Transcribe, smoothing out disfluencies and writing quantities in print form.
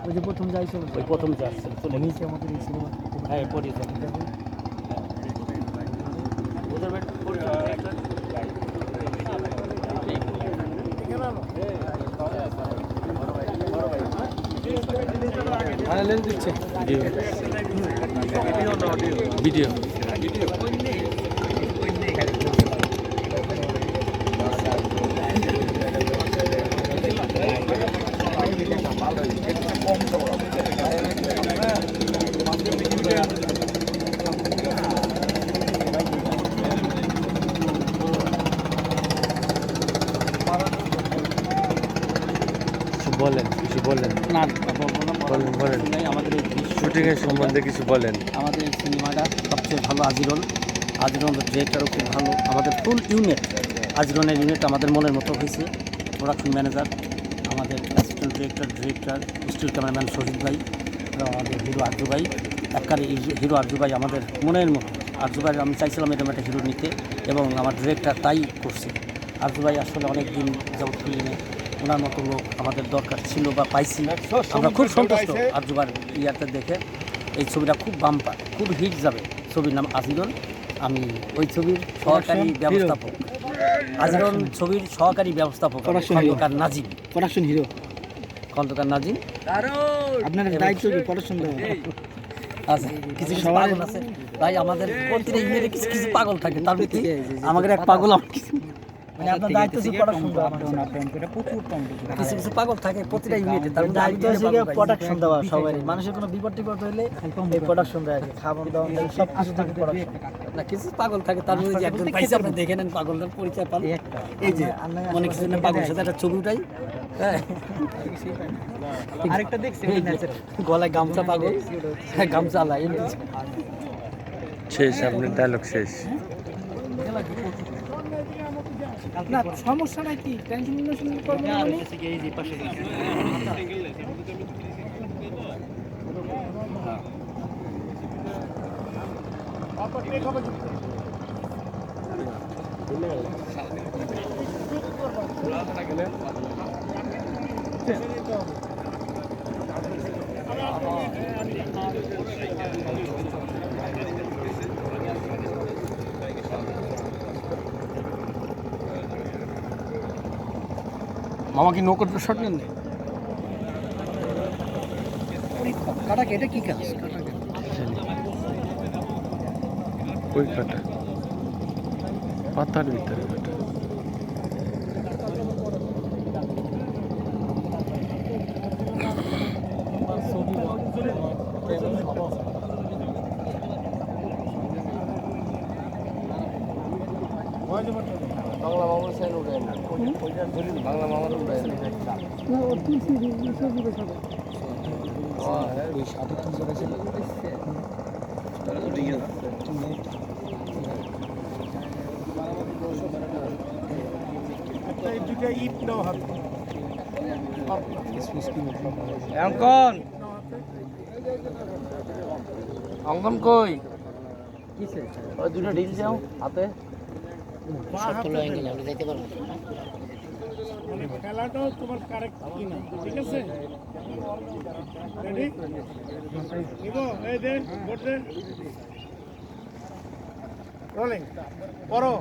ওই যে প্রথম যাইছিল, ওই প্রথম যাচ্ছিল চলে নিচে আমাদের এই সিনেমা। হ্যাঁ পরিচয় ওদের লেন্স দিচ্ছে ভিডিও বলেন, কিছু বলেন। না বলবো না, বলেন, বলেন। আমাদের এই শুটিংয়ের সম্বন্ধে কিছু বলেন। আমাদের এই সিনেমাটা সবচেয়ে ভালো আজিরন ডিরেক্টরও খুব ভালো। আমাদের ফুল ইউনিট আজিরনের ইউনিট আমাদের মনের মতো হয়েছে। প্রোডাকশন ম্যানেজার আমাদের অ্যাসিস্ট্যান্ট ডিরেক্টর স্টিল ক্যামেরাম্যান শহীদ ভাই, আমাদের হিরো আরজু ভাই। একবারে হিরো আরজু ভাই আমাদের মনের মতো। আরজু ভাই আমি চাইছিলাম এরকম একটা হিরো নিতে এবং আমার ডিরেক্টর তাই করছে। আরজু ভাই আসলে অনেক দিন যাবত ফিল্মে ওনার মতো লোক আমাদের দরকার ছিল বা পাইছি। আমরা খুব সন্তুষ্ট আরজুবার ইয়ারটা দেখে। এই ছবিটা খুব বাম্পার, খুব হিট যাবে। ছবির নাম আজিরন। আমি ওই ছবির সহকারী ব্যবস্থাপক, আজিরন ছবির সহকারী ব্যবস্থাপক খন্দকার নাজিম, প্রোডাকশন হিরো খন্দকার নাজিম। আপনার দায়িত্ব কি প্রোডাকশন দেওয়া? আচ্ছা, কিছু কিছু পাগল আছে ভাই আমাদের প্রতিটা ইউনিটে কিছু কিছু পাগল থাকে। তার ভিতরে আমাদের এক পাগল মানে আপনার দায়িত্ব হচ্ছে প্রোডাকশন দেওয়া, প্রচুর কম কিছু কিছু পাগল থাকে প্রতিটা ইউনিটে। তার মধ্যে দায়িত্ব হচ্ছে প্রোডাকশন দেওয়া সবাই। মানুষের কোনো বিপদ টিপদ হইলে এই প্রোডাকশন দেয়, খাবার দাবার সব কিছু থেকে প্রোডাকশন। না কিছু পাগল থাকে। তার মধ্যে যে একজন পাইছে আপনি দেখে নেন, পাগলটার পরিচয় পান। এই যে অনেক কিছু না পাগল সাথে একটা ছবি উঠাই। হ্যাঁ আরেকটা দেখছি গলায় গামছা, পাগল হ্যাঁ গামছা আলা শেষ, আপনার ডায়লগ শেষ। না সমস্যা নাই, কি টেনশন করবেন না। এই যে পাশে মামা কি নৌকর শট নেন? কাটাকে এটা কি কাজ? ওই কাটা পাতার ভিতরে কাটা। বাংলা মামার সাইন উঠে না, বাংলা মামার উঠে না। অঙ্কন অঙ্কন কই ওই দুটো ঢিল যাও হাতে সবগুলো অ্যাঙ্গেল আমরা যাইতে পারবো মানে খেলাটাও তোমার কারেক্ট কিনা, ঠিক আছে? রেডি নিবো, এই দে বোর্ড দে, রোলিং করো।